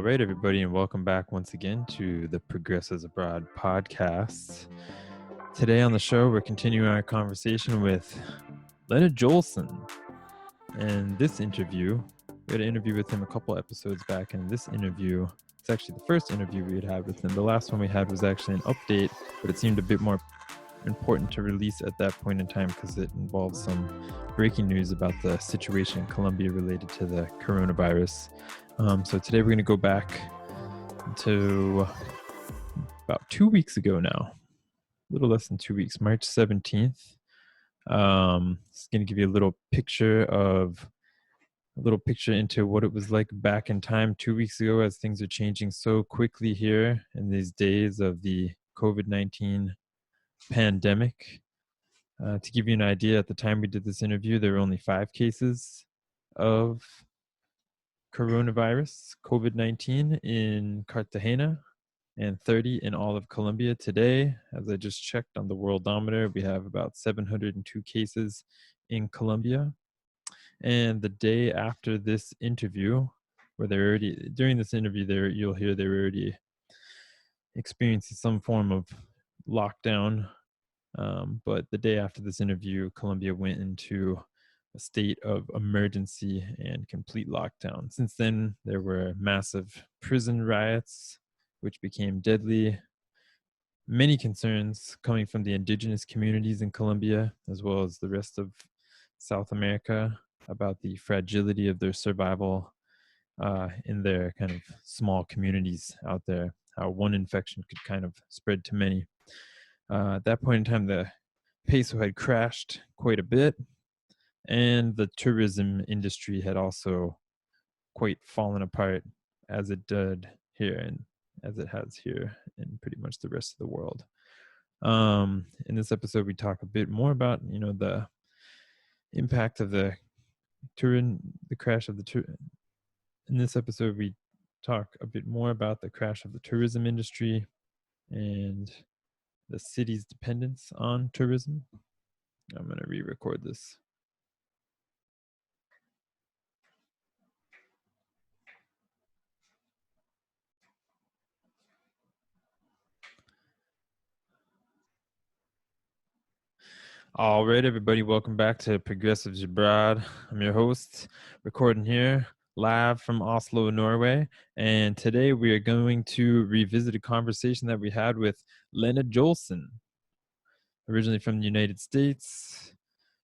right, everybody, and welcome back once again to the Progressives Abroad podcast. Today on the show, we're continuing our conversation with Leinad Joelson. And this interview, we had an interview with him a couple episodes back, and this interview, it's actually the first interview we had with him. The last one we had was actually an update, but it seemed a bit more important to release at that point in time because it involves some breaking news about the situation in Colombia related to the coronavirus. So today we're going to go back to about 2 weeks ago now, a little less than 2 weeks, March 17th. It's going to give you a little picture into what it was like back in time 2 weeks ago, as things are changing so quickly here in these days of the COVID-19 pandemic. To give you an idea, at the time we did this interview, there were only 5 cases of coronavirus, COVID-19, in Cartagena and 30 in all of Colombia. Today, as I just checked on the Worldometer, we have about 702 cases in Colombia. And the day after this interview, where during this interview, you'll hear they were already experiencing some form of lockdown. But the day after this interview, Colombia went into a state of emergency and complete lockdown. Since then, there were massive prison riots, which became deadly. Many concerns coming from the indigenous communities in Colombia, as well as the rest of South America, about the fragility of their survival in their kind of small communities out there, how one infection could kind of spread to many. At that point in time, the peso had crashed quite a bit, and the tourism industry had also quite fallen apart, as it did here and as it has here in pretty much the rest of the world. In this episode, we talk a bit more about, the impact of the crash of the In this episode, we talk a bit more about the crash of the tourism industry and the city's dependence on tourism. I'm going to re-record this. All right, everybody, welcome back to Progressives Abroad. I'm your host, recording here live from Oslo, Norway. And today we are going to revisit a conversation that we had with Leinad Joelson, originally from the United States,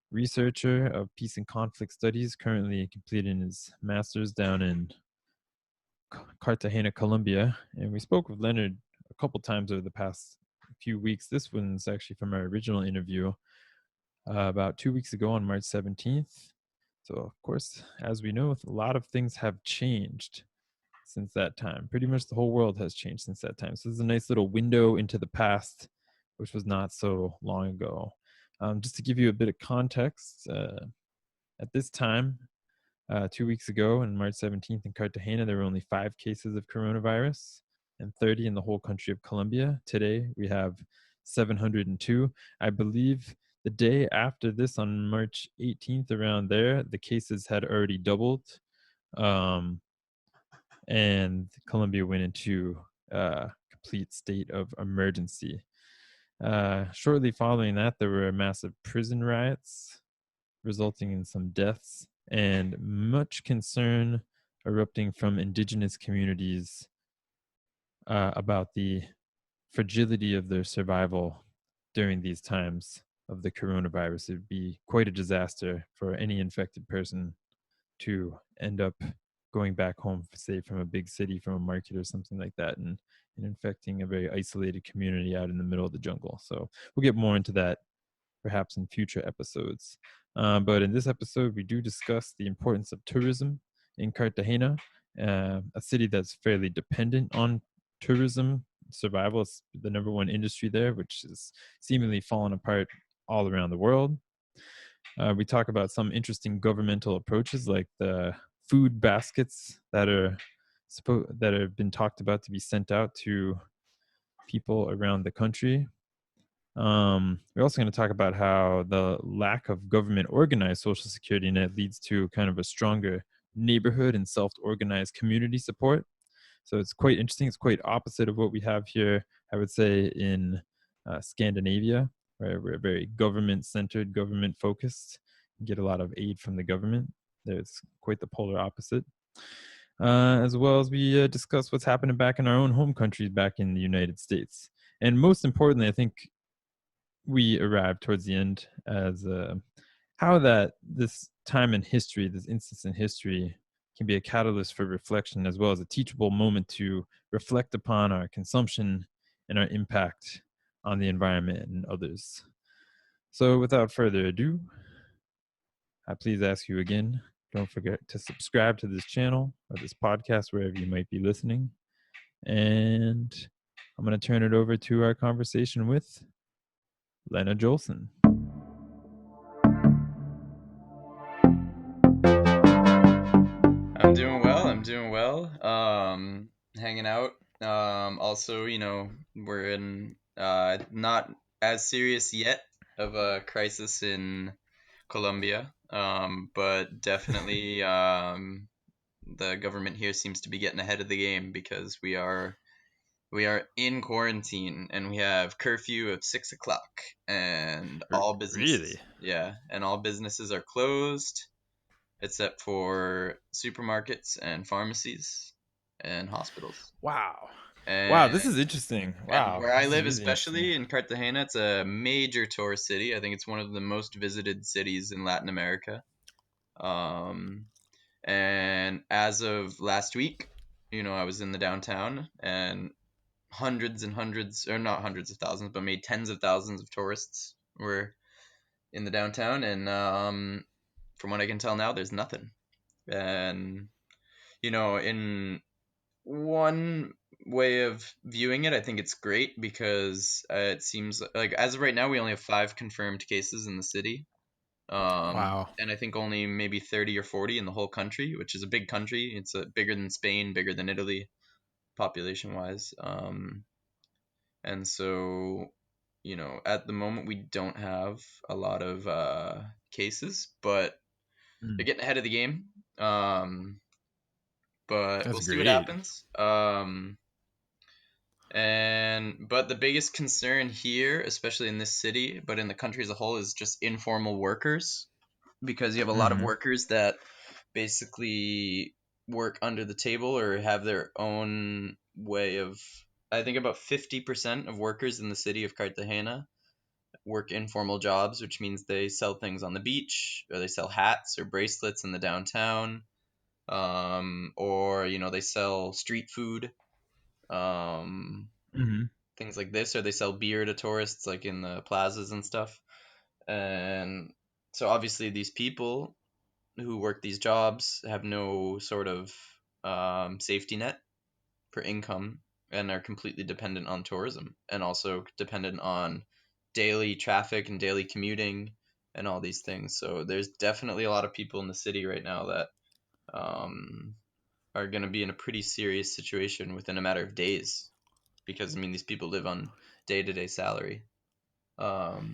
researcher of peace and conflict studies, currently completing his master's down in Cartagena, Colombia. And we spoke with Leinad a couple times over the past few weeks. This one's actually from our original interview about 2 weeks ago on March 17th. So, of course, as we know, a lot of things have changed since that time. Pretty much the whole world has changed since that time. So this is a nice little window into the past, which was not so long ago. Just to give you a bit of context, at this time, 2 weeks ago on March 17th in Cartagena, there were only 5 cases of coronavirus and 30 in the whole country of Colombia. Today, we have 702. I believe the day after this, on March 18th, around there, the cases had already doubled, and Colombia went into a complete state of emergency. Shortly following that, there were massive prison riots, resulting in some deaths, and much concern erupting from indigenous communities about the fragility of their survival during these times of the coronavirus. It would be quite a disaster for any infected person to end up going back home, say from a big city, from a market or something like that, and infecting a very isolated community out in the middle of the jungle. So we'll get more into that perhaps in future episodes. But in this episode, we do discuss the importance of tourism in Cartagena, a city that's fairly dependent on tourism. Survival is the number one industry there, which is seemingly fallen apart all around the world. We talk about some interesting governmental approaches, like the food baskets that have been talked about to be sent out to people around the country. We're also going to talk about how the lack of government organized social security net leads to kind of a stronger neighborhood and self-organized community support. So it's quite interesting. It's quite opposite of what we have here, I would say, in Scandinavia, where we're very government centered, government focused, get a lot of aid from the government. There's quite the polar opposite. As well as we discuss what's happening back in our own home countries, back in the United States. And most importantly, I think we arrive towards the end as how that this time in history, this instance in history, can be a catalyst for reflection as well as a teachable moment to reflect upon our consumption and our impact on the environment and others. So, without further ado, I please ask you again, don't forget to subscribe to this channel or this podcast, wherever you might be listening. And I'm going to turn it over to our conversation with Leinad Joelson. I'm doing well. I'm doing well. Hanging out. Also, we're in not as serious yet of a crisis in Colombia. But definitely the government here seems to be getting ahead of the game because we are in quarantine and we have curfew of 6 o'clock and all Really? businesses, yeah, and all businesses are closed except for supermarkets and pharmacies and hospitals. Wow. Wow, And this is interesting. and Wow, where I this is live, really interesting. especially in Cartagena, it's a major tourist city. I think it's one of the most visited cities in Latin America. Um, and as of last week, I was in the downtown and hundreds and hundreds, or not hundreds of thousands, but maybe tens of thousands of tourists were in the downtown. And from what I can tell now, there's nothing. And in one way of viewing it, I think it's great because it seems like as of right now, we only have 5 confirmed cases in the city. Wow. And I think only maybe 30 or 40 in the whole country, which is a big country. It's bigger than Spain, bigger than Italy, population wise. And so, at the moment, we don't have a lot of cases, but they're Mm, getting ahead of the game. But that's we'll see what great. happens. But the biggest concern here, especially in this city, but in the country as a whole, is just informal workers because you have a lot of Hmm. workers that basically work under the table or have their own way of. I think about 50% of workers in the city of Cartagena work informal jobs, which means they sell things on the beach, or they sell hats or bracelets in the downtown, or they sell street food. Um, Hmm. Things like this, or they sell beer to tourists like in the plazas and stuff. And so obviously these people who work these jobs have no sort of safety net for income and are completely dependent on tourism and also dependent on daily traffic and daily commuting and all these things. So there's definitely a lot of people in the city right now that um, are going to be in a pretty serious situation within a matter of days because I mean these people live on day-to-day salary.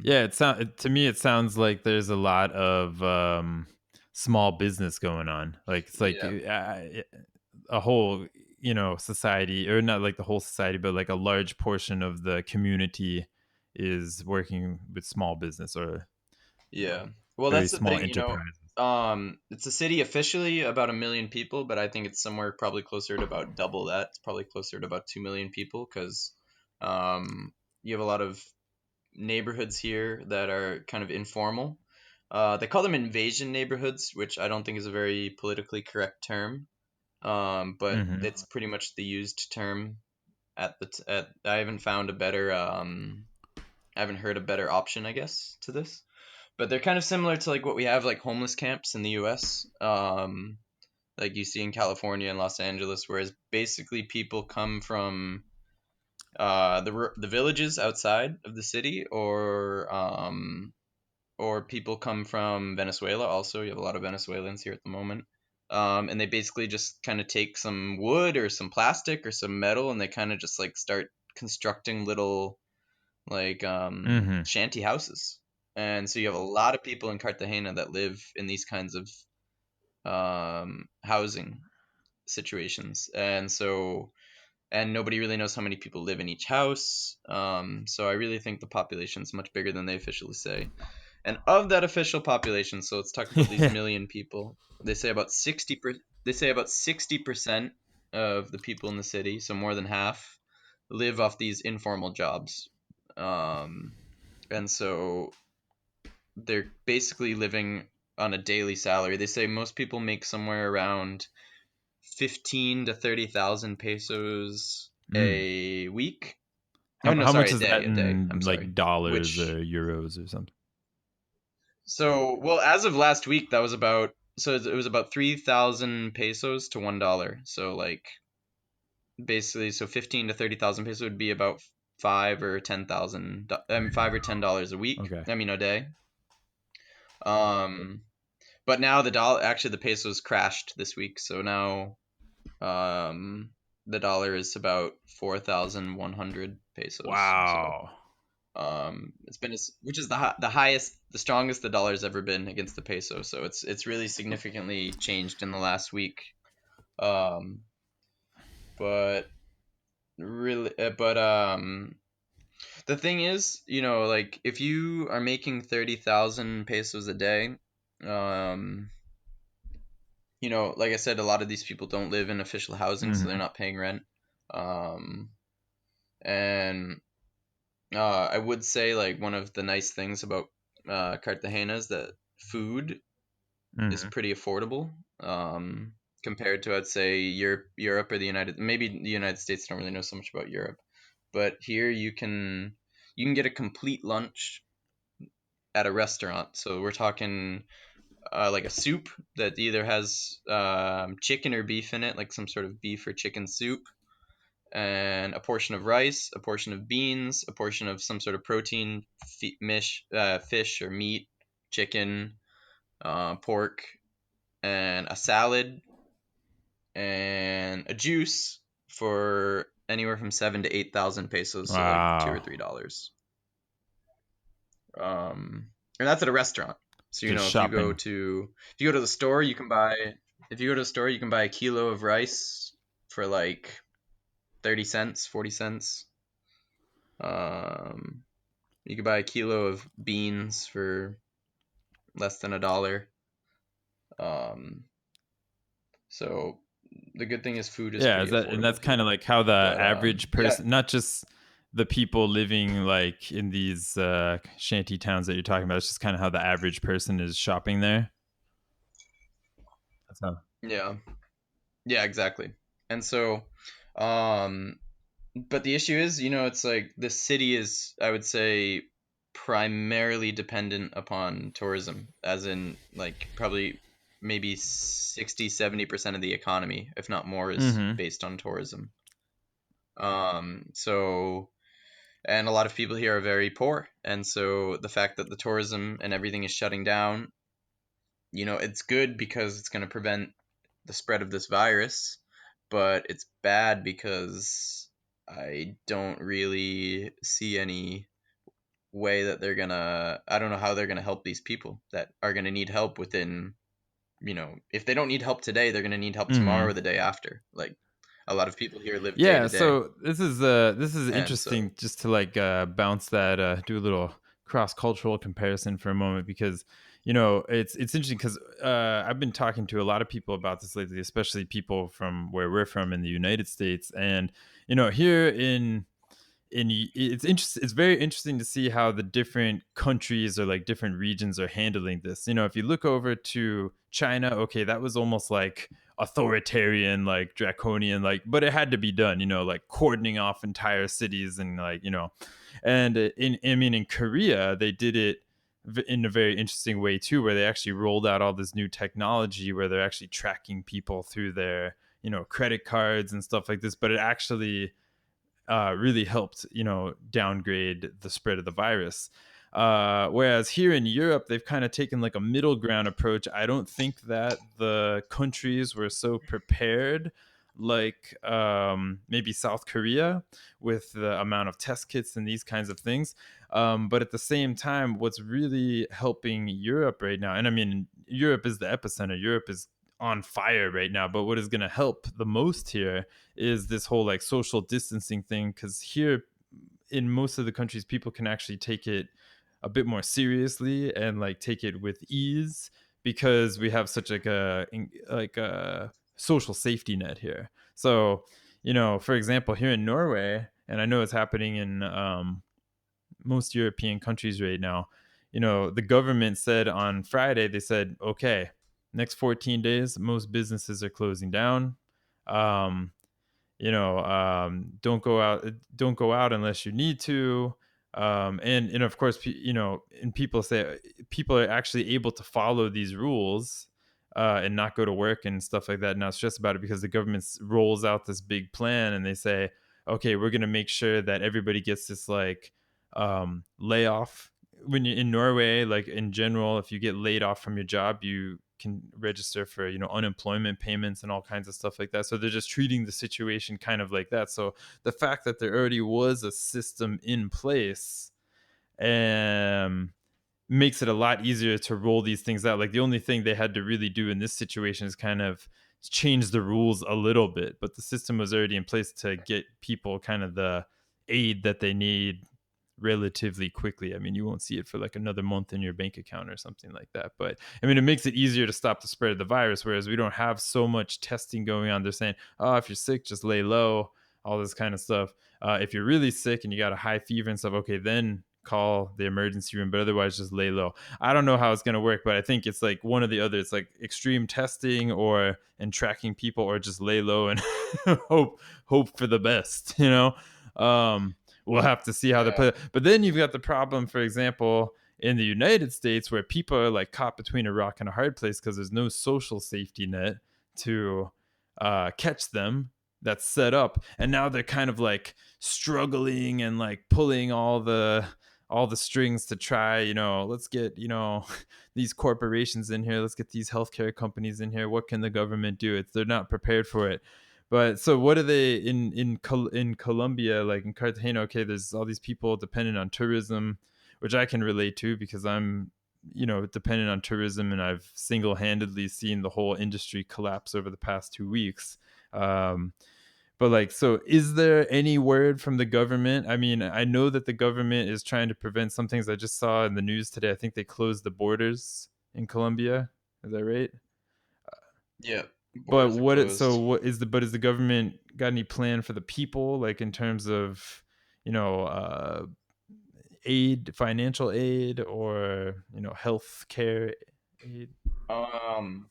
Yeah, to me it sounds like there's a lot of small business going on. Like it's like Yeah. a whole, society, or not like the whole society, but like a large portion of the community is working with small business, or Yeah. Well, very that's the small thing, enterprises. it's a city officially about 1 million people, but I think it's somewhere probably closer to about double that. It's probably closer to about 2 million people because you have a lot of neighborhoods here that are kind of informal. They call them invasion neighborhoods, which I don't think is a very politically correct term. But Hmm. it's pretty much the used term at. I haven't found a better I haven't heard a better option, I guess, to this. But they're kind of similar to like what we have like homeless camps in the US, like you see in California and Los Angeles, whereas basically people come from the villages outside of the city, or people come from Venezuela. Also, you have a lot of Venezuelans here at the moment. And they basically just kind of take some wood or some plastic or some metal, and they kind of just like start constructing little like Hmm. shanty houses. And so you have a lot of people in Cartagena that live in these kinds of housing situations. And so and nobody really knows how many people live in each house. So I really think the population is much bigger than they officially say. And of that official population, so let's talk about these million people. They say about 60% of the people in the city, so more than half, live off these informal jobs. Um, and so they're basically living on a daily salary. They say most people make somewhere around 15 to 30,000 pesos Mm. a week. Oh How no, how much sorry, is that a day. I'm in sorry. like dollars Which or euros or something? So, well, as of last week, that was about it was about 3,000 pesos to $1. So like basically, so 15 to 30,000 pesos would be about $5 or $10 a week. Okay. I mean a day. Um, but now the pesos crashed this week, so now um the dollar is about 4,100 pesos. So Wow. it's been which is the highest, the strongest the dollar's ever been against the peso. So it's really significantly changed in the last week. Um, but really, the thing is, like if you are making 30,000 pesos a day, um, like I said, a lot of these people don't live in official housing, so they're Hmm. not paying rent. Um, and I would say like one of the nice things about Cartagena is that food is Hmm. pretty affordable compared to, I'd say, Europe or maybe the United States. I don't really know so much about Europe, but here you can get a complete lunch at a restaurant. So we're talking like a soup that either has chicken or beef in it, like some sort of beef or chicken soup, and a portion of rice, a portion of beans, a portion of some sort of protein, fish or meat, chicken, pork, and a salad and a juice for anywhere from 7 to 8,000 pesos, so like Wow. $2 or $3. And that's at a restaurant. So Just if you go shopping. to the store, you can buy if you go to the store, you can buy a kilo of rice for like 30 cents, 40 cents. Um, you could buy a kilo of beans for less than $1. Um, so the good thing is food is Yeah, pretty is that, and that's affordable kind here. of like how the But average yeah, person, not just the people living like in these shanty towns that you're talking about, it's just kind of how the average person is shopping there. That's how. yeah, yeah, exactly. And so, um, but the issue is, it's like the city is, I would say, primarily dependent upon tourism, as in like probably maybe 60-70% of the economy, if not more, is Mm-hmm. based on tourism. So and a lot of people here are very poor, and so the fact that the tourism and everything is shutting down, it's good because it's going to prevent the spread of this virus, but it's bad because I don't really see any way that I don't know how they're gonna help these people that are gonna need help within, if they don't need help today, they're gonna need help tomorrow Mm-hmm. or the day after. Like a lot of people here live day Yeah, to day, so this is and so interesting just to like bounce that do a little cross-cultural comparison for a moment because it's interesting because I've been talking to a lot of people about this lately, especially people from where we're from in the United States, and here it's interesting, it's very interesting to see how the different countries or like different regions are handling this. If you look over to China, okay, that was almost like authoritarian, like draconian, like, but it had to be done, like cordoning off entire cities and like, and in Korea they did it in a very interesting way too, where they actually rolled out all this new technology where they're actually tracking people through their credit cards and stuff like this, but it actually really helped, downgrade the spread of the virus. Whereas here in Europe, they've kind of taken like a middle ground approach. I don't think that the countries were so prepared like maybe South Korea with the amount of test kits and these kinds of things. But at the same time, what's really helping Europe right now, and I mean, Europe is the epicenter. Europe is on fire right now. But what is going to help the most here is this whole like social distancing thing, because here in most of the countries, people can actually take it a bit more seriously and like take it with ease, because we have such like a social safety net here. So, for example, here in Norway, and I know it's happening in most European countries right now, the government said on Friday, they said, okay, next 14 days, most businesses are closing down. Um, don't go out unless you need to. And of course, and people say people are actually able to follow these rules and not go to work and stuff like that, not stress about it, because the government rolls out this big plan and they say, okay, we're going to make sure that everybody gets this like layoff. When you're in Norway, like in general, if you get laid off from your job, you can register for unemployment payments and all kinds of stuff like that. So they're just treating the situation kind of like that. So the fact that there already was a system in place um makes it a lot easier to roll these things out. Like the only thing they had to really do in this situation is kind of change the rules a little bit, but the system was already in place to get people kind of the aid that they need relatively quickly. I mean, you won't see it for like another month in your bank account or something like that. But I mean, it makes it easier to stop the spread of the virus, whereas we don't have so much testing going on. They're saying, oh, if you're sick, just lay low, all this kind of stuff. If you're really sick and you got a high fever and stuff, okay, then call the emergency room, but otherwise just lay low. I don't know how it's going to work, but I think it's like one or the other. It's like extreme testing or and tracking people, or just lay low and hope for the best, we'll have to see how they Yeah. play. But then you've got the problem, for example, in the United States, where people are like caught between a rock and a hard place because there's no social safety net to catch them that's set up, and now they're kind of like struggling and like pulling all the strings to try, let's get, these corporations in here, let's get these healthcare companies in here, what can the government do? They're not prepared for it. But so what are they in Colombia, like in Cartagena? Okay, there's all these people dependent on tourism, which I can relate to because I'm, dependent on tourism, and I've single-handedly seen the whole industry collapse over the past 2 weeks. Um, but like, so is there any word from the government? I mean, I know that the government is trying to prevent some things. I just saw in the news today. I think they closed the borders in Colombia. Is that right? Yeah. But Borders are closed. is the government got any plan for the people, like in terms of, you know, uh, aid, financial aid, or health care aid? Um,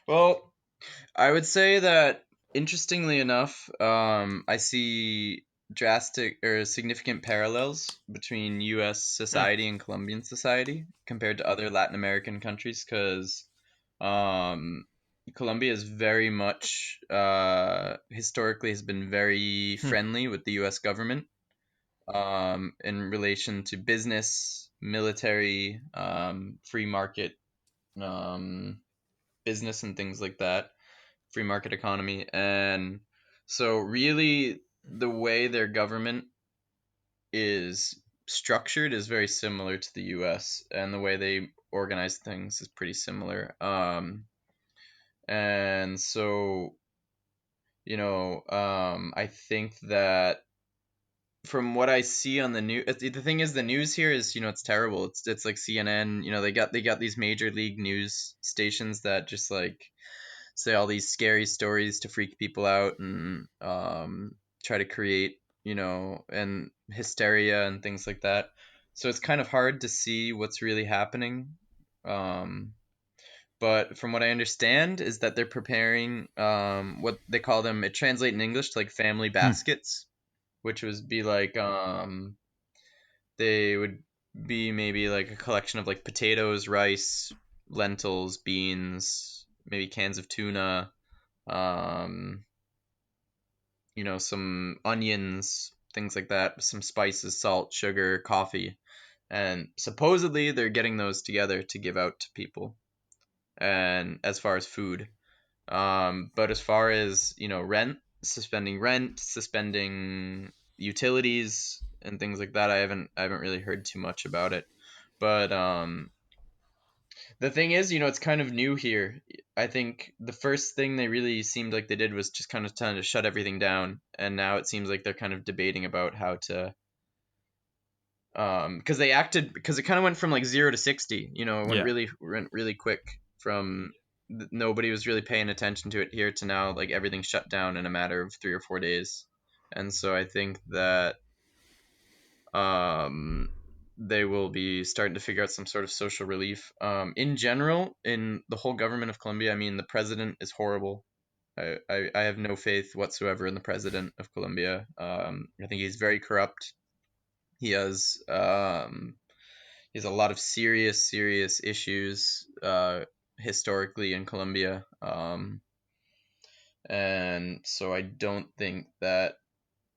well, I would say that interestingly enough, I see drastic or significant parallels between U.S. Hmm. society and Colombian society compared to other Latin American countries, because um, Colombia is very much historically has been very Hmm. friendly with the U.S. government in relation to business, military, free market um, business, and things like that, free market economy. And so really the way their government is structured is very similar to the US, and the way they organize things is pretty similar. And so I think that from what I see on the news, the thing is, the news here is, it's terrible. It's like CNN. They got these major league news stations that just like say all these scary stories to freak people out and try to create, and hysteria and things like that. So it's kind of hard to see what's really happening. Um, but from what I understand is that they're preparing what they call them. It translates in English to like family Hmm. baskets, which would be like they would be maybe like a collection of like potatoes, rice, lentils, beans, maybe cans of tuna, um, some onions, things like that, some spices, salt, sugar, coffee. And supposedly they're getting those together to give out to people. And as far as food, but as far as, rent, suspending utilities and things like that, I haven't really heard too much about it. But The thing is, it's kind of new here. I think the first thing they really seemed like they did was just kind of trying to shut everything down, and now it seems like they're kind of debating about how to, because they acted, because it kind of went from like 0 to 60. It Yeah. went really quick from nobody was really paying attention to it here to now like everything shut down in a matter of 3 or 4 days. And so I think that um they will be starting to figure out some sort of social relief. In general, in the whole government of Colombia, I mean, the president is horrible. I have no faith whatsoever in the president of Colombia. I think he's very corrupt. He has he has a lot of serious issues historically in Colombia, and so I don't think that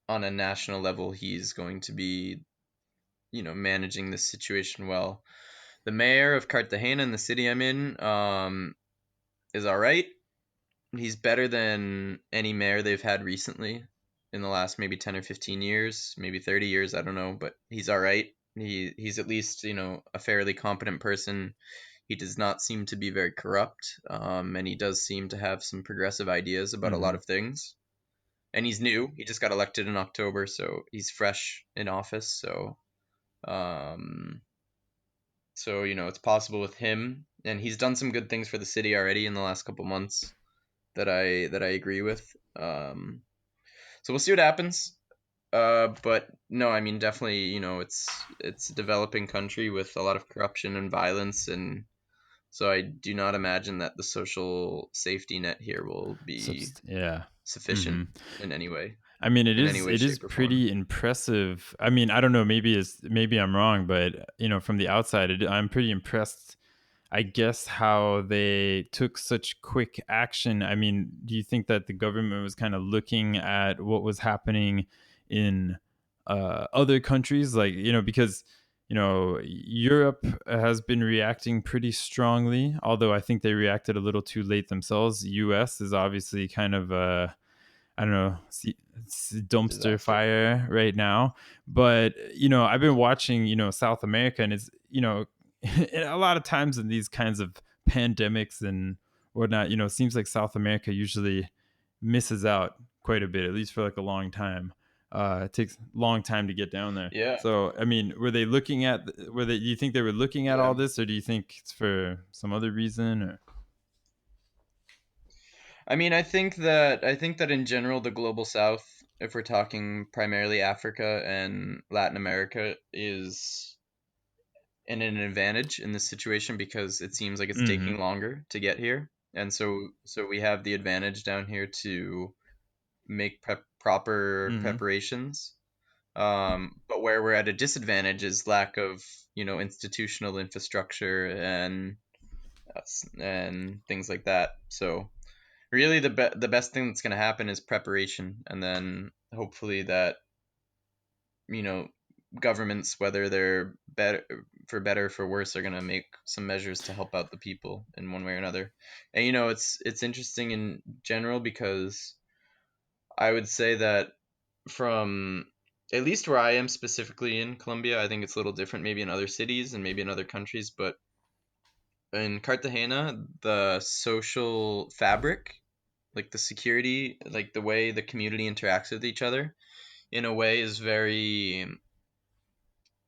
on a national level he's going to be managing this situation well. The mayor of Cartagena in the city I'm in is all right. He's better than any mayor they've had recently in the last maybe 10 or 15 years, maybe 30 years, I don't know, but he's all right. He's at least, a fairly competent person. He does not seem to be very corrupt, and he does seem to have some progressive ideas about a lot Hmm. of things. And he's new. He just got elected in October, so he's fresh in office. Um, it's possible with him, and he's done some good things for the city already in the last couple months that I agree with. So we'll see what happens. But no, I mean definitely, it's a developing country with a lot of corruption and violence, and so I do not imagine that the social safety net here will be Yeah. sufficient Hmm. in any way, I mean, it is shape, or form. pretty impressive. I mean, I don't know, maybe I'm wrong, but from the outside, I'm pretty impressed. I guess how they took such quick action. I mean, do you think that the government was kind of looking at what was happening in other countries, like because Europe has been reacting pretty strongly, although I think they reacted a little too late themselves. U.S. is obviously kind of I don't know, it's a dumpster Disaster. fire right now. But I've been watching, South America, and it's a lot of times in these kinds of pandemics and whatnot, it seems like South America usually misses out quite a bit, at least for like a long time. It takes a long time to get down there. Yeah, So, I mean, do you think they were looking at yeah. all this, or do you think it's for some other reason? Or I mean, I think that in general, the global South, if we're talking primarily Africa and Latin America, is in an advantage in this situation because it seems like it's mm-hmm. taking longer to get here, and so we have the advantage down here to make proper Mm-hmm. preparations. But where we're at a disadvantage is lack of institutional infrastructure and things like that. So really, the best thing that's going to happen is preparation, and then hopefully that you know governments, whether they're better or for worse, are going to make some measures to help out the people in one way or another. And it's interesting in general because I would say that from at least where I am specifically in Colombia, I think it's a little different maybe in other cities and maybe in other countries, but in Cartagena, the social fabric, like the security, like the way the community interacts with each other, in a way is very,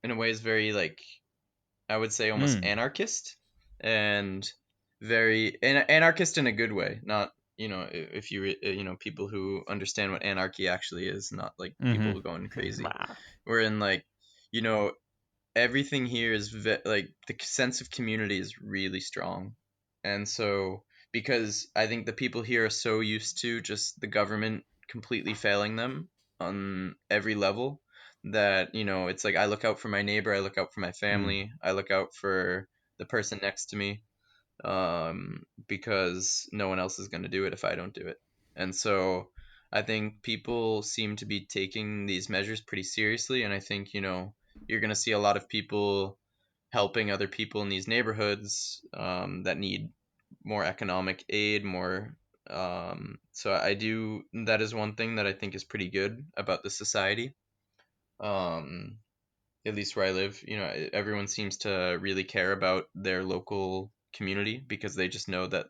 like I would say almost Mm. anarchist, and very anarchist in a good way, not if people who understand what anarchy actually is, not like Mm-hmm. people going crazy. We're in like you know everything here is like the sense of community is really strong, and so because I think the people here are so used to just the government completely failing them on every level that it's like I look out for my neighbor, I look out for my Mm. family, I look out for the person next to me, because no one else is going to do it if I don't do it. And so I think people seem to be taking these measures pretty seriously. And I think, you're going to see a lot of people helping other people in these neighborhoods that need more economic aid, more. So that is one thing that I think is pretty good about the society. Um, at least where I live, everyone seems to really care about their local community because they just know that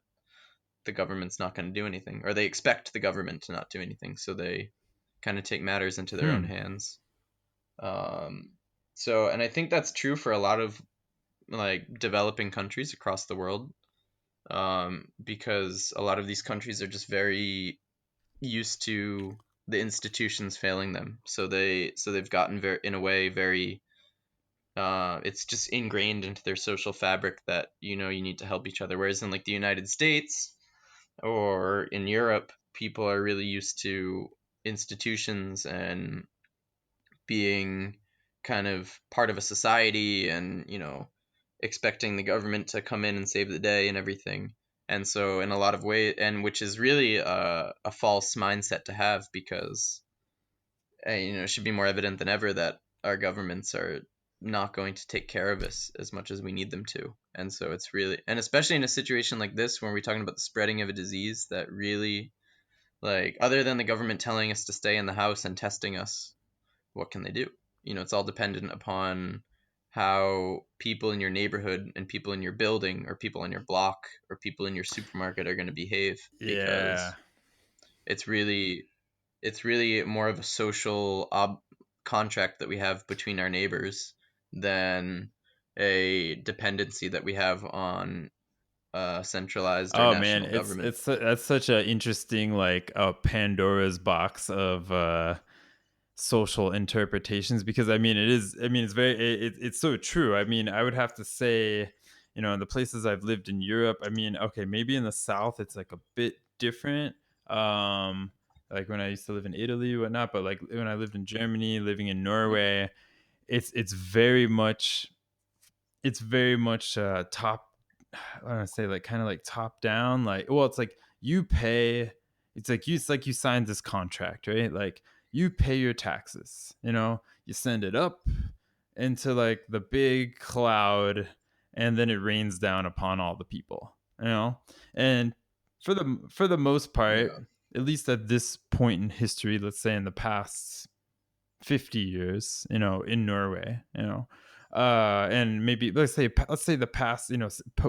the government's not going to do anything, or they expect the government to not do anything, so they kind of take matters into their own Hmm. hands. So, and I think that's true for a lot of like developing countries across the world, because a lot of these countries are just very used to the institutions failing them. So they've gotten very, in a way, very it's just ingrained into their social fabric that you need to help each other. Whereas in like the United States or in Europe, people are really used to institutions and being kind of part of a society, and expecting the government to come in and save the day and everything. And so in a lot of ways, and which is really a false mindset to have, because it should be more evident than ever that our governments are not going to take care of us as much as we need them to. And so it's really, and especially in a situation like this where we're talking about the spreading of a disease that really, like, other than the government telling us to stay in the house and testing us, what can they do? It's all dependent upon how people in your neighborhood and people in your building or people in your block or people in your supermarket are going to behave, Yeah. because it's really it's really more of a social contract that we have between our neighbors than a dependency that we have on a centralized or Oh man, national government. that's such a interesting like a Pandora's box of social interpretations, because I mean it's very it's so true. I mean, I would have to say, in the places I've lived in Europe, I mean, okay, maybe in the south it's like a bit different, like when I used to live in Italy whatnot, but like when I lived in Germany, living in Norway, it's very much, top, I want to say like kind of like top down, like, well, it's like you pay, it's like you signed this contract, right? Like you pay your taxes, you send it up into like the big cloud, and then it rains down upon all the people, and for the most part, Yeah. at least at this point in history, let's say in the past 50 years, in Norway, and maybe let's say the past,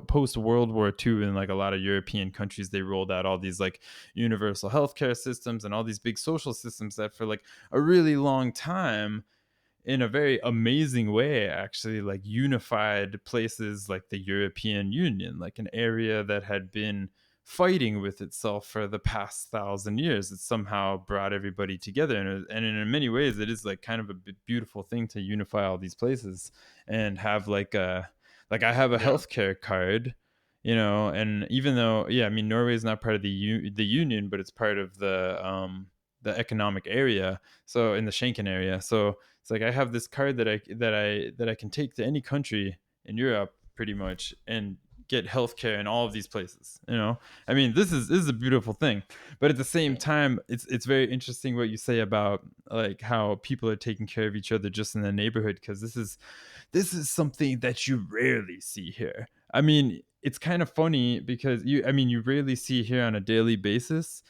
post World War II, in like a lot of European countries, they rolled out all these like universal healthcare systems and all these big social systems that for like a really long time, in a very amazing way, actually like unified places like the European Union, like an area that had been fighting with itself for the past 1,000 years. It somehow brought everybody together, and in many ways it is like kind of a beautiful thing to unify all these places and have like I have a Yeah. healthcare card, and even though, yeah, I mean, Norway is not part of the union, but it's part of the economic area, so in the Schengen area. So it's like I have this card that I can take to any country in Europe pretty much and get healthcare in all of these places. I mean, this is a beautiful thing, but at the same Yeah. time, it's very interesting what you say about like how people are taking care of each other just in the neighborhood, because this is something that you rarely see here. I mean, it's kind of funny because you rarely see here on a daily basis.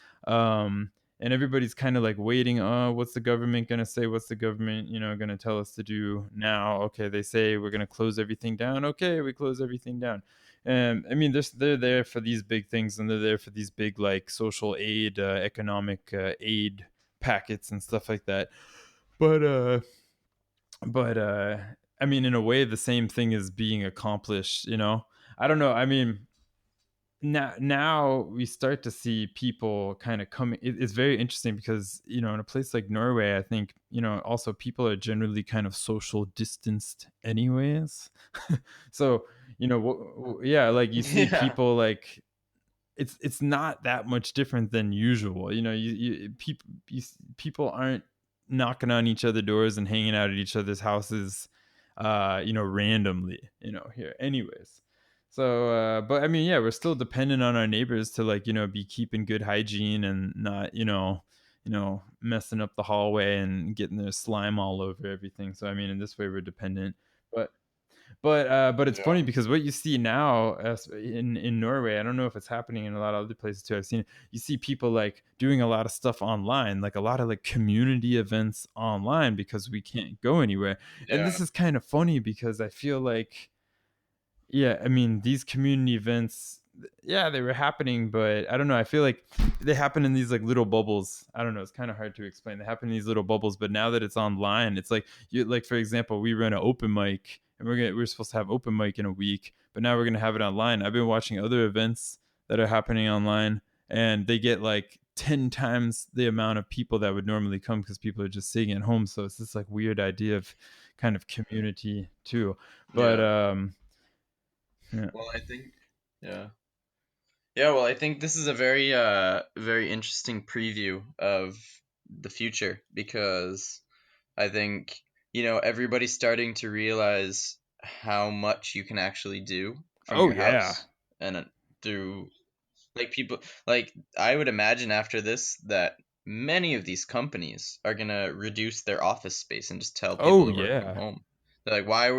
And everybody's kind of like waiting. Oh, what's the government gonna say? What's the government, gonna tell us to do now? Okay, they say we're gonna close everything down. Okay, we close everything down. And I mean, they're there for these big things, and they're there for these big like social aid, economic aid packets and stuff like that. But but I mean, in a way, the same thing is being accomplished. I don't know. I mean, now we start to see people kind of coming. It's very interesting because in a place like Norway, I think also people are generally kind of social distanced anyways. So yeah, like you see Yeah. people like it's not that much different than usual. People aren't knocking on each other doors and hanging out at each other's houses, randomly, here anyways. So but I mean, yeah, we're still dependent on our neighbors to like, be keeping good hygiene and not, messing up the hallway and getting their slime all over everything. So I mean, in this way we're dependent. But it's Yeah. funny because what you see now, as in Norway, I don't know if it's happening in a lot of other places too. I've seen it. You see people like doing a lot of stuff online, like a lot of like community events online because we can't go anywhere. And Yeah. this is kind of funny because I feel like yeah, I mean, these community events, yeah, they were happening, but I don't know. I feel like they happen in these like little bubbles. I don't know. It's kind of hard to explain. They happen in these little bubbles, but now that it's online, it's like you like for example, we run an open mic, and we're supposed to have open mic in a week, but now we're gonna have it online. I've been watching other events that are happening online, and they get like 10 times the amount of people that would normally come because people are just sitting at home. So it's this like weird idea of kind of community too. But Yeah. yeah. Well, I think. Yeah. Yeah, well, I think this is a very very interesting preview of the future because I think, everybody's starting to realize how much you can actually do from Oh your yeah. house and through like people like I would imagine after this that many of these companies are gonna reduce their office space and just tell people Oh to work from yeah. home. They're like, why are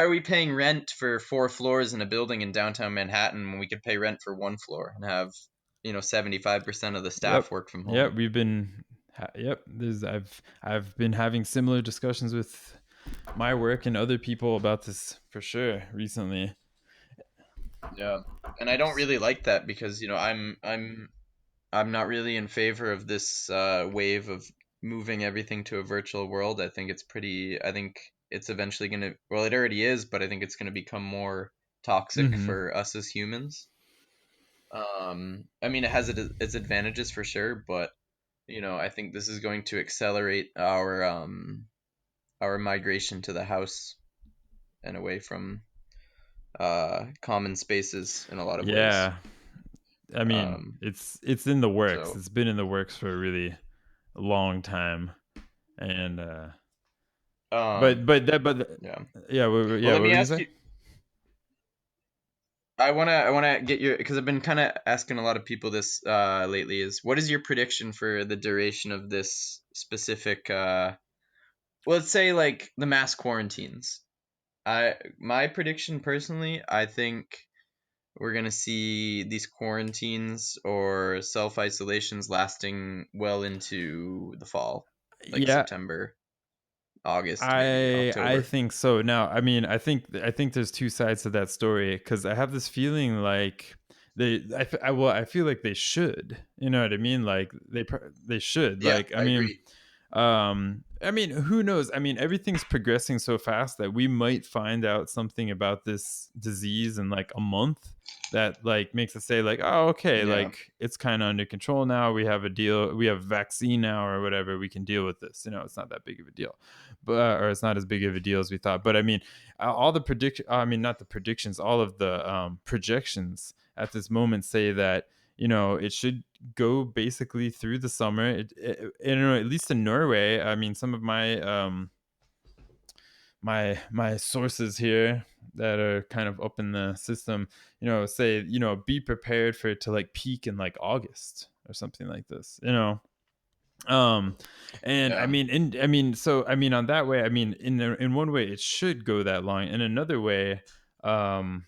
we paying rent for 4 floors in a building in downtown Manhattan when we could pay rent for 1 floor and have 75% of the Yep. staff work from Yep. home? Yep. There's I've been having similar discussions with my work and other people about this for sure recently. Yeah, and I don't really like that because I'm not really in favor of this wave of moving everything to a virtual world. I think it's eventually going to, well, it already is, but I think it's going to become more toxic Mhm. for us as humans. I mean, it has its advantages for sure, but I think this is going to accelerate our migration to the house and away from common spaces in a lot of ways. Yeah. I mean, Um, it's in the works. so, It's been in the works for a really long time. And um, but yeah. yeah, Well, yeah, let what me were you ask say? you. I wanna get your because I've been kind of asking a lot of people this lately. Is what is your prediction for the duration of this specific? Well, let's say like the mass quarantines. My prediction personally, I think we're gonna see these quarantines or self isolations lasting well into the fall, like Yeah, September, August, maybe I October. think so. Now, I mean, I think there's two sides to that story because I have this feeling like I feel like they should. You know what I mean? Like they should. Yeah, Like I agree. I mean, who knows? I mean, everything's progressing so fast that we might find out something about this disease in like a month that like makes us say like, oh, okay, Yeah, like it's kind of under control now. We have a deal, we have a vaccine now or whatever. We can deal with this. You know, it's not that big of a deal, but or it's not as big of a deal as we thought. But I mean, all the prediction, I mean, not the predictions, all of the projections at this moment say that it should go basically through the summer. At least in Norway. I mean, some of my sources here that are kind of up in the system, say be prepared for it to like peak in like August or something like this. Um, and I yeah. mean, so I mean, on that way, I mean, in one way, it should go that long. In another way, um,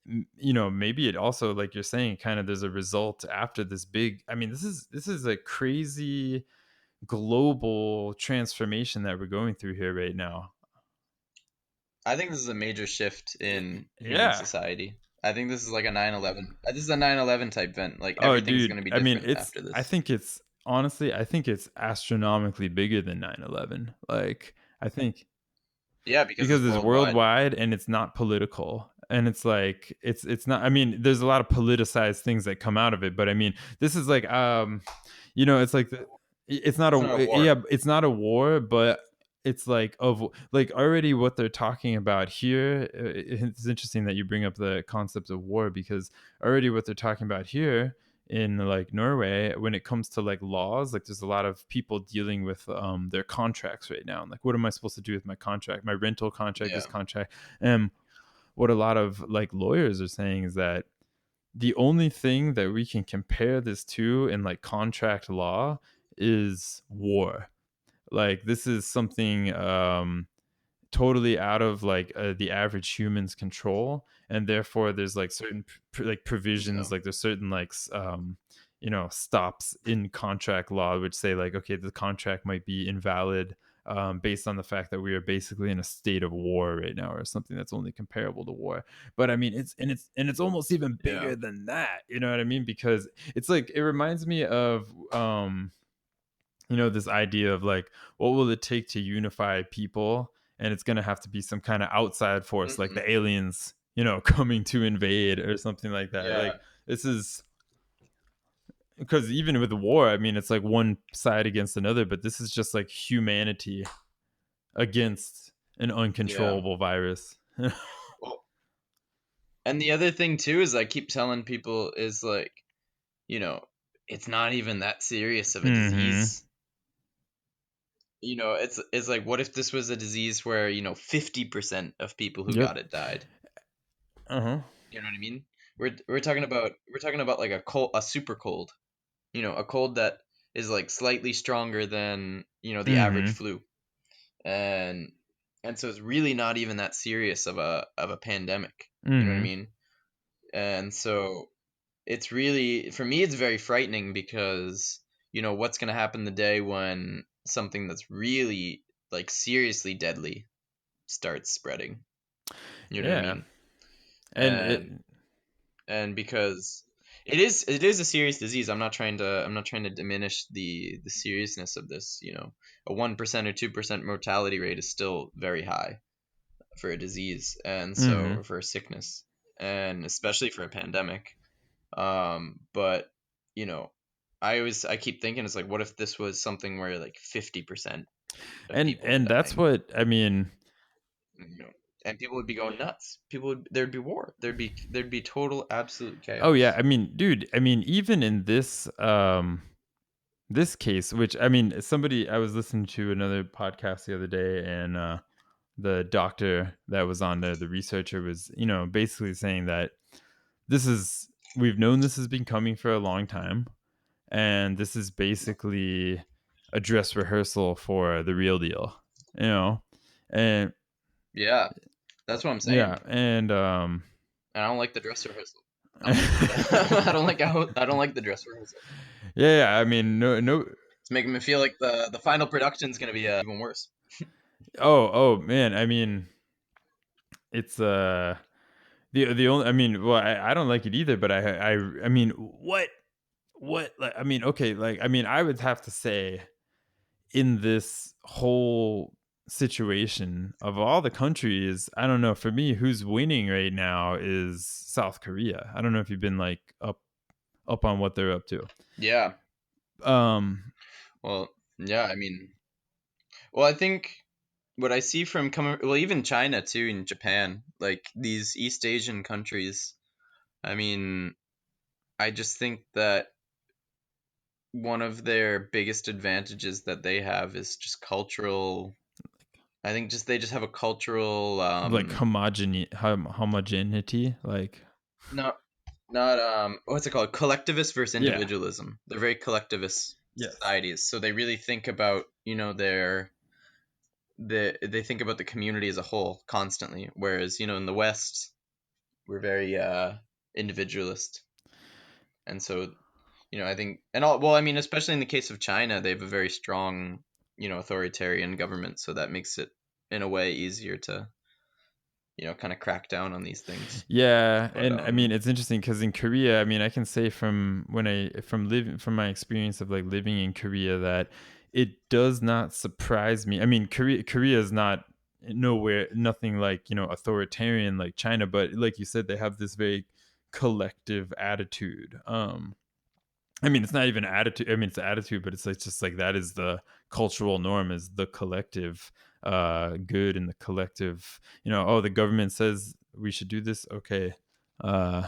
maybe it also like you're saying kind of there's a result after this big, I mean, this is a crazy global transformation that we're going through here right now. I think this is a major shift in human Yeah. society. I think this is like a 9/11. This is a 9/11 type event. Like Oh everything's going dude, to be I mean, different after I this. think it's honestly, I think it's astronomically bigger than 9/11. Like I think Yeah, because because it's it's worldwide. worldwide and it's not political, and it's like it's not, I mean, there's a lot of politicized things that come out of it, but I mean, this is like it's like it's not It's not a a, war. yeah, it's not a war, but it's like of like already what they're talking about here. It's interesting that you bring up the concept of war because already what they're talking about here in like Norway when it comes to like laws, like there's a lot of people dealing with their contracts right now, and like what am I supposed to do with my contract, my rental contract, Yeah. this contract. And what a lot of like lawyers are saying is that the only thing that we can compare this to in like contract law is war. Like this is something totally out of like the average human's control, and therefore there's like certain like Yeah. provisions, like there's certain like stops in contract law which say like okay, the contract might be invalid based on the fact that we are basically in a state of war right now, or something that's only comparable to war. But I mean, it's almost even Yeah. bigger than that. You know what I mean? Because it's like it reminds me of this idea of like, what will it take to unify people? And it's going to have to be some kind of outside force, like Hmm. the aliens, coming to invade or something like that. Yeah. Like, this is because even with war, I mean, it's like one side against another, but this is just like humanity against an Yeah. uncontrollable virus. Well, and the other thing too is I keep telling people is like, you know, it's not even that serious of a Mm-hmm. disease. It's like, what if this was a disease where 50% of people who Yep. got it died? Uh-huh. You know what I mean? We're talking about like a super cold. A cold that is like slightly stronger than the average Mm-hmm. flu, and so it's really not even that serious of a pandemic. You know what I Mm-hmm. mean? And so it's really, for me, it's very frightening because what's going to happen the day when something that's really like seriously deadly starts spreading. You know what I Yeah. mean? And it And because it is a serious disease. I'm not trying to diminish the seriousness of this. A 1% or 2% mortality rate is still very high for a disease, and mm-hmm. so for a sickness, and especially for a pandemic. But you know, I keep thinking, it's like, what if this was something where like 50% of people are And that's dying? what I mean. You know, and people would be going nuts. There'd be war. There'd be total absolute Oh yeah, chaos. I mean, dude, I mean, even in this case, which I mean, somebody I was listening to another podcast the other day, and the doctor that was on there, the researcher was, basically saying that we've known this has been coming for a long time, and this is basically a dress rehearsal for the real deal, you know, and Yeah, that's what I'm saying. yeah, and And I don't like the dress rehearsal. I don't like the I don't like the dress rehearsal. yeah, I mean, no. It's making me feel like the final production is gonna be even worse. Oh man, I mean, it's the only, I mean, well, I don't like it either, but I mean, what like, I mean, okay, like, I mean, I would have to say, in this whole situation of all the countries, I don't know, for me, who's winning right now is South Korea. I don't know if you've been like up on what they're up to. Yeah. um Well, yeah. I mean, well, I think what I see from coming, well, even China too, and Japan, like these East Asian countries. I mean, I just think that one of their biggest advantages that they have is just cultural. I think just they just have a cultural like homogeneity, like, not not what's it called, collectivist versus yeah, individualism. They're very collectivist yes, societies, so they really think about they think about the community as a whole constantly, whereas in the West we're very individualist. And so I think, and all, well, I mean, especially in the case of China, they have a very strong authoritarian government, so that makes it in a way easier to kind of crack down on these things. yeah. But And I mean, it's interesting because in Korea, I mean, I can say from my experience of like living in Korea, that it does not surprise me. I mean, Korea is not nowhere nothing like, authoritarian like China, but like you said, they have this very collective attitude. I mean, it's not even attitude. I mean, it's attitude, but it's like just like that is the cultural norm, is the collective good, and the collective, oh, the government says we should do this. Okay. Uh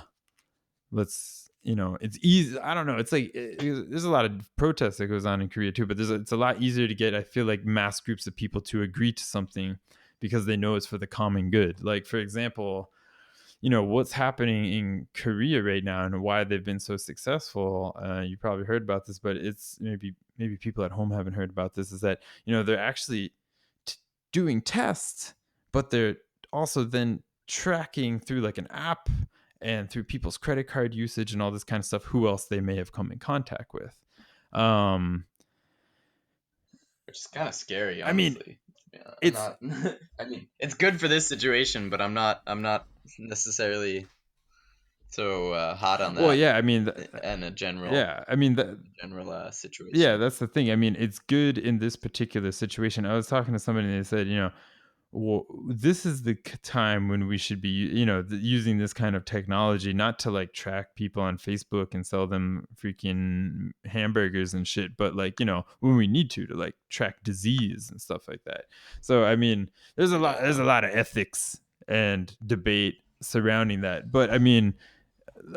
let's, it's easy. I don't know. It's like there's a lot of protests that goes on in Korea too, but it's a lot easier to get, I feel like, mass groups of people to agree to something because they know it's for the common good. Like, for example, what's happening in Korea right now and why they've been so successful. You probably heard about this, but it's maybe people at home haven't heard about this. Is that they're actually t- doing tests, but they're also then tracking through like an app and through people's credit card usage and all this kind of stuff who else they may have come in contact with. Um, which is kind of scary, I mean, honestly. Yeah, I'm it's not. I mean, it's good for this situation, but I'm not. I'm not necessarily so hot on well, that yeah. I mean, in a yeah. I mean, general yeah. situation. That's the thing. I mean, it's good in this particular situation. I was talking to somebody and they said, well, this is the time when we should be, using this kind of technology, not to like track people on Facebook and sell them freaking hamburgers and shit, but like, when we need to like track disease and stuff like that. So, I mean, there's Yeah. a lot of ethics and debate surrounding that. But I mean,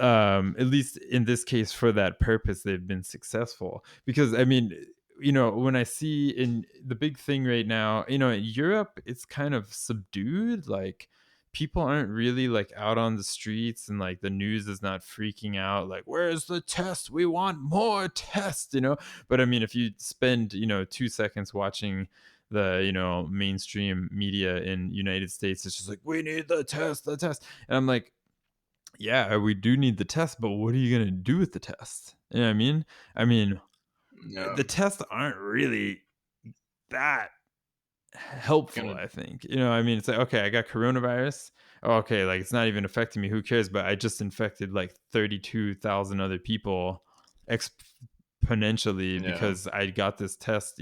at least in this case for that purpose they've been successful, because I mean, when I see in the big thing right now, in Europe it's kind of subdued, like people aren't really like out on the streets, and like the news is not freaking out like, where's the test, we want more tests, but I mean, if you spend 2 seconds watching the mainstream media in United States, it's just like, we need the test, and I'm like, yeah, we do need the test, but what are you gonna do with the test? You know what I mean? I mean, No. the tests aren't really that helpful, Gonna. I think. I mean, it's like, okay, I got coronavirus. Oh, okay, like it's not even affecting me. Who cares? But I just infected like 32,000 other people exponentially Yeah. because I got this test,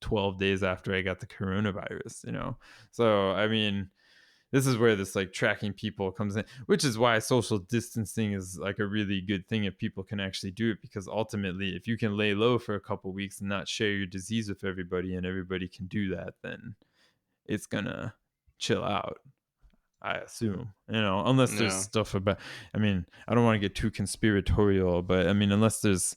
12 days after I got the coronavirus. So, I mean, this is where this like tracking people comes in, which is why social distancing is like a really good thing if people can actually do it, because ultimately if you can lay low for a couple weeks and not share your disease with everybody, and everybody can do that, then it's gonna chill out, I assume, unless there's No. stuff about, I mean, I don't want to get too conspiratorial, but I mean, unless there's,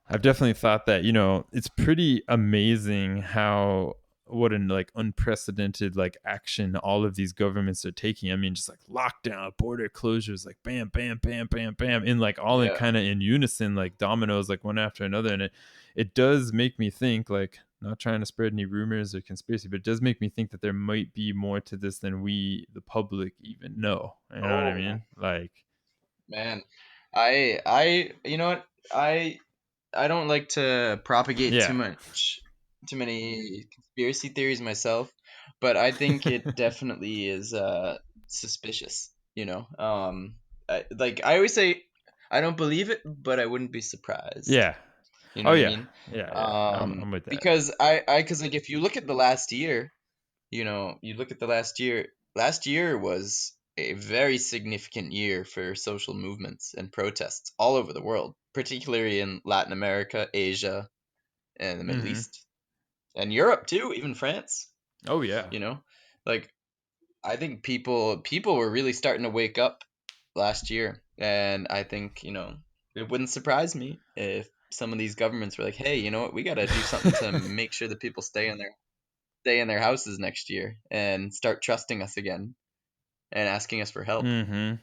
I've definitely thought that, it's pretty amazing how, what an like unprecedented like action all of these governments are taking. I mean, just like lockdown, border closures, like bam, bam, bam, bam, bam, in like all in Yeah. kind of in unison, like dominoes, like one after another. And it does make me think, like, not trying to spread any rumors or conspiracy, but it does make me think that there might be more to this than we, the public, even know. You know what I Oh mean? Like, man, you know what? I don't like to propagate yeah. too many conspiracy theories myself, but I think it definitely is suspicious. I always say, I don't believe it, but I wouldn't be surprised. Yeah. You know Oh what I yeah. mean? Yeah, yeah. I'm with that. Because because like if you look at the last year, you look at the last year. Last year was a very significant year for social movements and protests all over the world, particularly in Latin America, Asia, and the Middle Mm-hmm. East, and Europe too, even France. Oh yeah. You know, like I think people were really starting to wake up last year, and I think it wouldn't surprise me if some of these governments were like, hey, you know what, we got to do something to make sure that people stay in their houses next year and start trusting us again and asking us for help. Mm-hmm.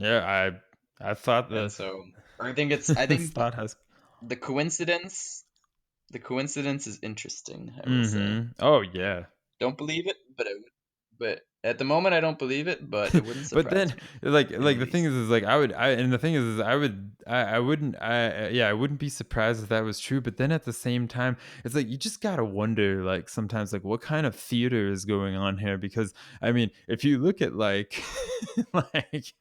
Yeah, I thought And that so I this think thought has. the coincidence the coincidence is interesting, I will say. Mm-hmm. Oh yeah. Don't believe it, but at the moment I don't believe it, but it wouldn't But surprise then, me in like the the thing least. is like and the thing is I wouldn't, yeah, I wouldn't be surprised if that was true. But then at the same time, it's like you just gotta wonder, like sometimes, like what kind of theater is going on here? Because I mean, if you look at like, like,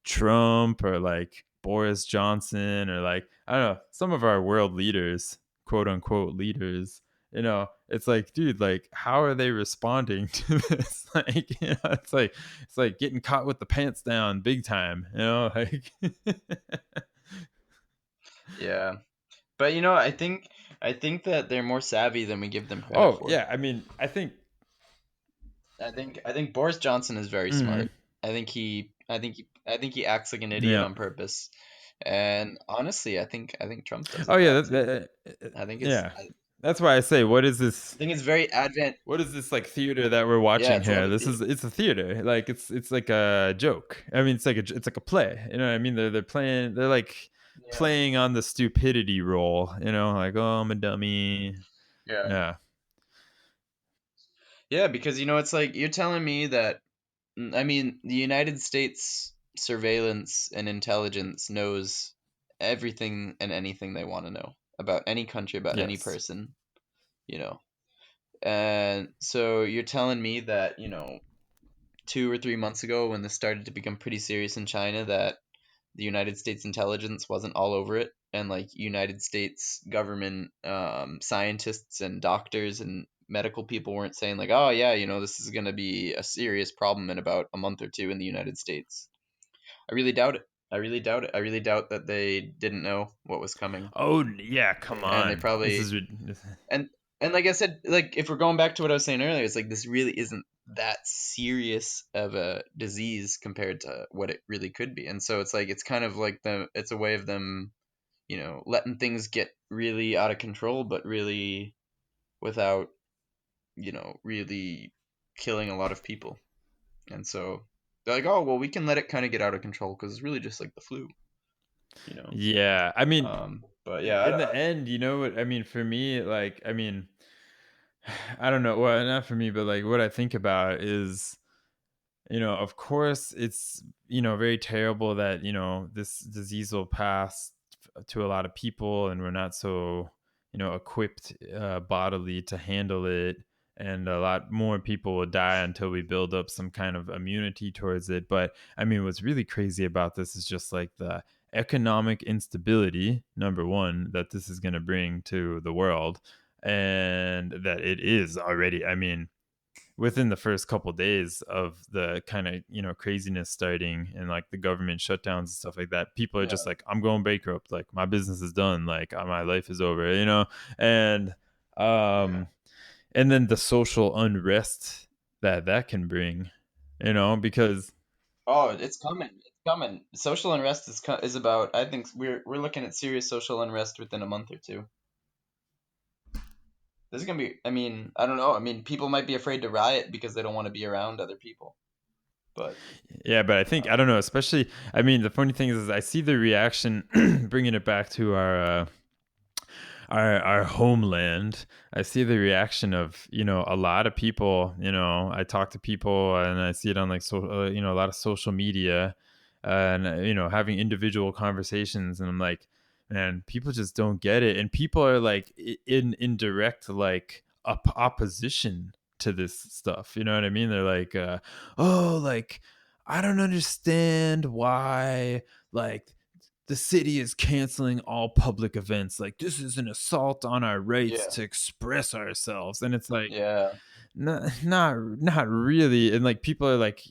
Trump or like Boris Johnson, or like, I don't know, some of our world leaders, quote unquote leaders, it's like, dude, like how are they responding to this? Like, it's like getting caught with the pants down big time, like. Yeah. But I think that they're more savvy than we give them credit Oh for. yeah, I mean, I think. I think Boris Johnson is very Hmm. smart. I think he acts like an idiot Yeah. on purpose. And honestly, I think Trump does Oh a yeah, lot too. yeah, that's why I say, what is I this? think it's very advent. What is this like theater that we're Yeah, watching it's a lot here? of This theater. is It's a theater. Like it's like a joke. I mean, it's like a play. You know what I mean? They're playing. They're like Yeah. playing on the stupidity role. Like, oh, I'm a dummy. Yeah. Yeah. Yeah, because it's like you're telling me that I mean, the United States surveillance and intelligence knows everything and anything they want to know about any country, about any Yes. person. you know. And so you're telling me that, 2 or 3 months ago, when this started to become pretty serious in China, that the United States intelligence wasn't all over it, and like United States government scientists and doctors and medical people weren't saying like, oh yeah, this is going to be a serious problem in about a month or two in the United States. I really doubt it. I really doubt it. I really doubt that they didn't know what was coming, Oh yeah, come and they on. This probably is and and like I said, like if we're going back to what I was saying earlier, it's like this really isn't that serious of a disease compared to what it really could be. And so it's like it's kind of like it's a way of them, letting things get really out of control, but really without, really killing a lot of people. And so they're like, oh well, we can let it kind of get out of control because it's really just like the flu, you know. yeah. I mean, But yeah, in the end, you know what I mean, for me, like, I mean, I don't know, well, not for me, but like what I think about is, of course it's, very terrible that, this disease will pass to a lot of people and we're not so, equipped bodily to handle it. And a lot more people will die until we build up some kind of immunity towards it. But I mean, what's really crazy about this is just like the economic instability, number one, that this is going to bring to the world. And that it is already, I mean, within the first couple days of the kind of craziness starting and like the government shutdowns and stuff like that, people are just yeah, like, I'm going bankrupt, like my business is done, like my life is over, and yeah. um and then the social unrest that can bring, because Oh, it's coming. It's coming. Social unrest is about. I think we're looking at serious social unrest within a month or two. This is gonna be. I mean, I don't know. I mean, people might be afraid to riot because they don't want to be around other people. But yeah, but I think, I don't know, especially, I mean, the funny thing is I see the reaction bringing it back to our homeland. I see the reaction of a lot of people. I talk to people and I see it on like a lot of social media, and having individual conversations, and I'm like, man, people just don't get it, and people are like in direct like opposition to this stuff. You know what I mean? They're like, oh, like I don't understand why, like, the city is canceling all public events. Like, this is an assault on our rights yeah, to express ourselves. And it's like, yeah, not really. And like people are like,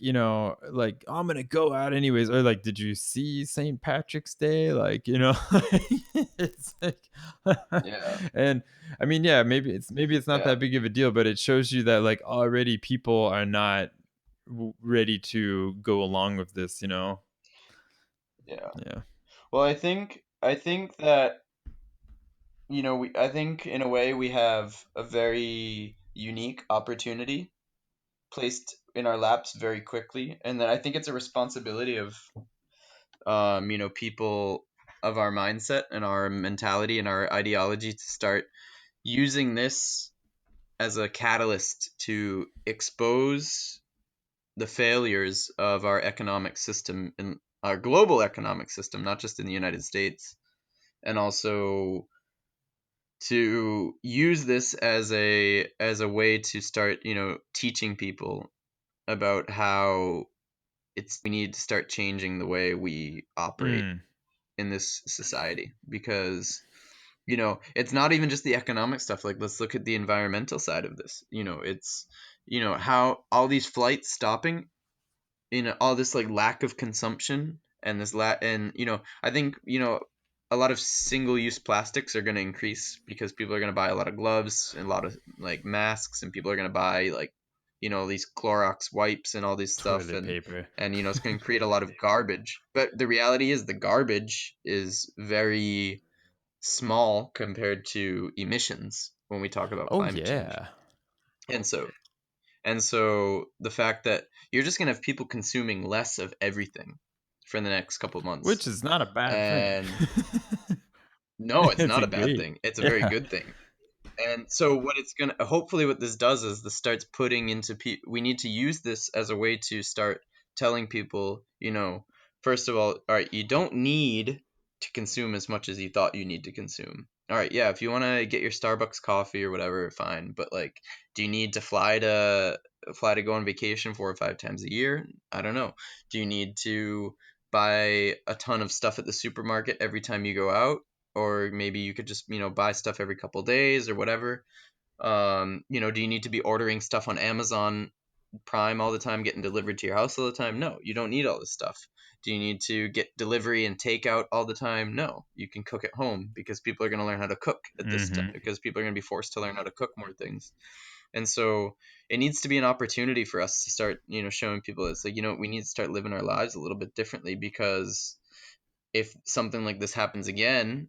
like, I'm gonna go out anyways. Or like, did you see St. Patrick's Day? Like, it's like, yeah, and I mean, yeah, maybe it's not yeah, that big of a deal, but it shows you that like already people are not ready to go along with this. yeah. Yeah. Well, I think that I think in a way we have a very unique opportunity placed in our laps very quickly, and then I think it's a responsibility of people of our mindset and our mentality and our ideology to start using this as a catalyst to expose the failures of our economic system and our global economic system, not just in the United States, and also to use this as a way to start, teaching people about how we need to start changing the way we operate Mm. in this society, because it's not even just the economic stuff. Like, let's look at the environmental side of this. It's how all these flights stopping, all this like lack of consumption, and I think a lot of single use plastics are going to increase because people are going to buy a lot of gloves and a lot of like masks, and people are going to buy like these Clorox wipes and all this stuff, Toilet and paper. it's going to create a lot of garbage. But the reality is the garbage is very small compared to emissions when we talk about Oh climate change. yeah. And so the fact that you're just going to have people consuming less of everything for the next couple of months. Which is not a bad thing. And no, it's It's not a a bad great. thing. It's a very Yeah. good thing. And so what it's going to hopefully what this does is this starts putting into we need to use this as a way to start telling people, first of all right, you don't need to consume as much as you thought you need to consume. all right, yeah, if you want to get your Starbucks coffee or whatever, fine. But like, do you need to fly to go on vacation 4 or 5 times a year? I don't know. Do you need to buy a ton of stuff at the supermarket every time you go out? Or maybe you could just, buy stuff every couple days or whatever. Do you need to be ordering stuff on Amazon Prime all the time, getting delivered to your house all the time? No, you don't need all this stuff. Do you need to get delivery and takeout all the time? No, you can cook at home because people are going to learn how to cook at this time, Mm-hmm. because people are going to be forced to learn how to cook more things. And so it needs to be an opportunity for us to start, showing people it's like, we need to start living our lives a little bit differently, because if something like this happens again,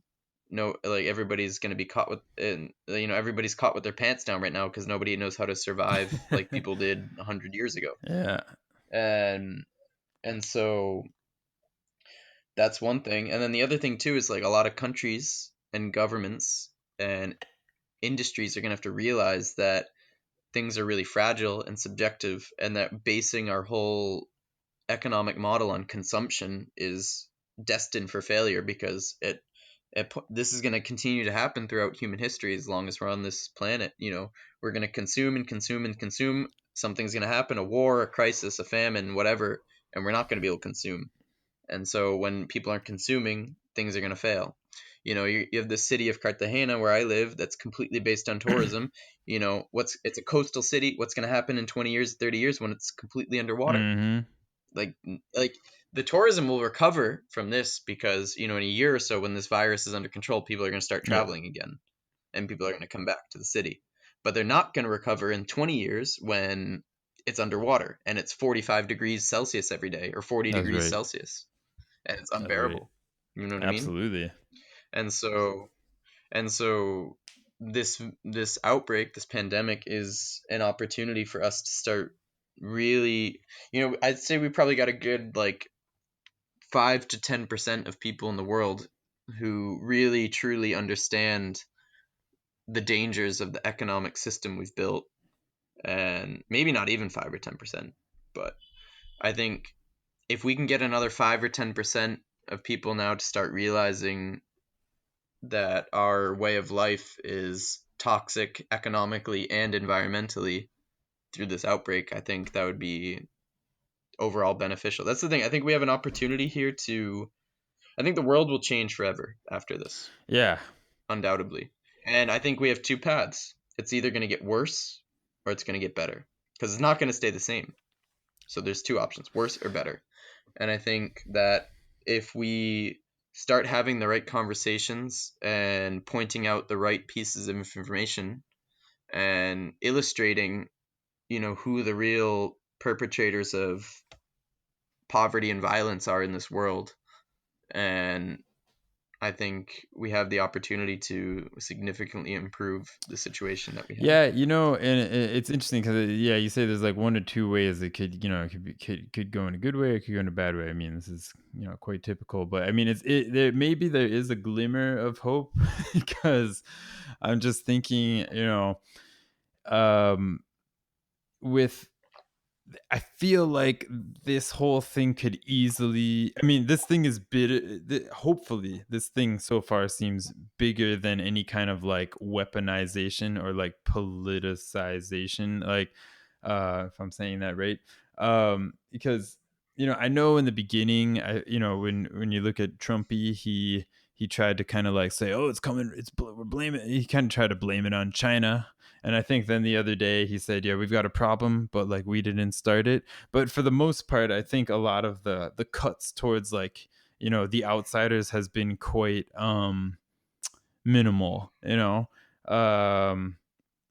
no, like everybody's going to be caught with, and everybody's caught with their pants down right now because nobody knows how to survive like people did 100 years ago. Yeah. And so that's one thing. And then the other thing too is like a lot of countries and governments and industries are going to have to realize that things are really fragile and subjective, and that basing our whole economic model on consumption is destined for failure, because this is going to continue to happen throughout human history as long as we're on this planet. We're going to consume and consume and consume. Something's going to happen, a war, a crisis, a famine, whatever, and we're not going to be able to consume. And so when people aren't consuming, things are going to fail. You have the city of Cartagena where I live that's completely based on tourism. It's a coastal city. What's going to happen in 20 years, 30 years when it's completely underwater? Mm-hmm. Like the tourism will recover from this, because in a year or so, when this virus is under control, people are going to start Yeah. traveling again, and people are going to come back to the city. But they're not going to recover in 20 years when it's underwater and it's 45 degrees Celsius every day, or 40 That's degrees right. Celsius, and it's That's right. unbearable. You know what I mean? Absolutely. And so this outbreak, this pandemic, is an opportunity for us to start really, I'd say we probably got a good like 5 to 10% of people in the world who really truly understand the dangers of the economic system we've built. And maybe not even 5 or 10%, but I think if we can get another 5 or 10% of people now to start realizing that our way of life is toxic economically and environmentally through this outbreak, I think that would be overall beneficial. That's the thing. I think we have an opportunity here to. I think the world will change forever after this, Yeah. undoubtedly. And I think we have two paths. It's either going to get worse or it's going to get better, because it's not going to stay the same. So there's two options, worse or better. And I think that if we start having the right conversations and pointing out the right pieces of information and illustrating, who the real perpetrators of poverty and violence are in this world, and I think we have the opportunity to significantly improve the situation that we have. Yeah, and it's interesting because yeah, you say there's like one or two ways it could, could go in a good way, or it could go in a bad way. I mean, this is quite typical, but I mean, maybe there is a glimmer of hope because I'm just thinking, um, with I feel like this whole thing could easily. I mean, this thing is big. Hopefully, this thing so far seems bigger than any kind of like weaponization or like politicization. Like, if I'm saying that right, because I know in the beginning, when you look at Trumpy, he tried to kind of like say, oh, it's coming, we're blaming. He kind of tried to blame it on China, and I think then the other day he said, yeah, we've got a problem, but like we didn't start it. But for the most part, I think a lot of the cuts towards like, the outsiders has been quite minimal,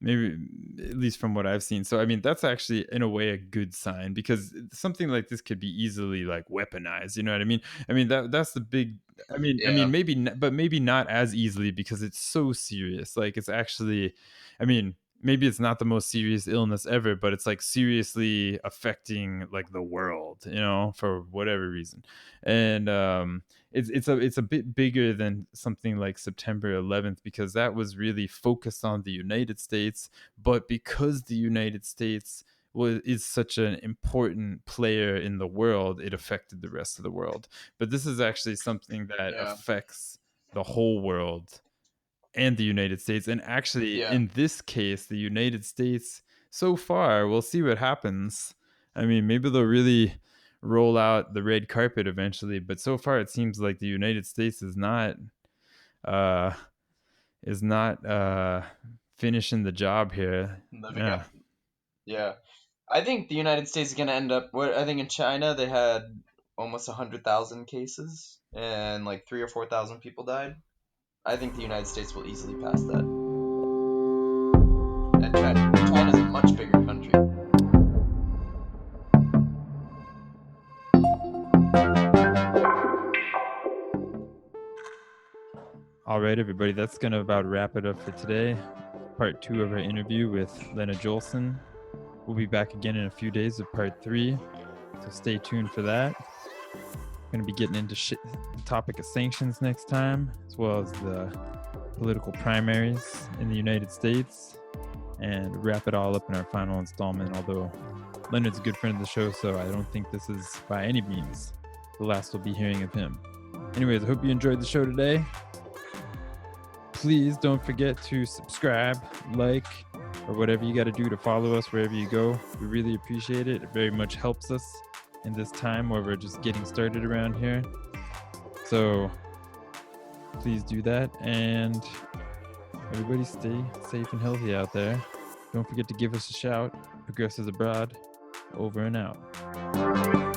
maybe at least from what I've seen. So I mean, that's actually in a way a good sign, because something like this could be easily like weaponized. You know what I mean? I mean that's the big. I mean, Yeah, maybe, but maybe not as easily, because it's so serious. Like it's actually, I mean, maybe it's not the most serious illness ever, but it's like seriously affecting like the world, for whatever reason. And it's a bit bigger than something like September 11th, because that was really focused on the United States. But because the United States is such an important player in the world, it affected the rest of the world. But this is actually something that yeah, affects the whole world, and the United States. And actually, Yeah. in this case, the United States, so far, we'll see what happens. I mean, maybe they'll really roll out the red carpet eventually, but so far it seems like the United States uh is not finishing the job here. Living Yeah. up. Yeah. I think the United States is going to end up. What I think in China they had almost 100,000 cases and like 3 or 4 thousand people died. I think the United States will easily pass that. And China's a much bigger country. All right, everybody, that's going to about wrap it up for today. Part 2 of our interview with Leinad Joelson. We'll be back again in a few days with part 3, so stay tuned for that. We're going to be getting into the topic of sanctions next time, as well as the political primaries in the United States, and wrap it all up in our final installment. Although Leonard's a good friend of the show, so I don't think this is by any means the last we'll be hearing of him. Anyways, I hope you enjoyed the show today. Please don't forget to subscribe, like, or whatever you got to do to follow us wherever you go. We really appreciate it. It very much helps us in this time where we're just getting started around here. So please do that, and everybody stay safe and healthy out there. Don't forget to give us a shout. Progressives Abroad, over and out.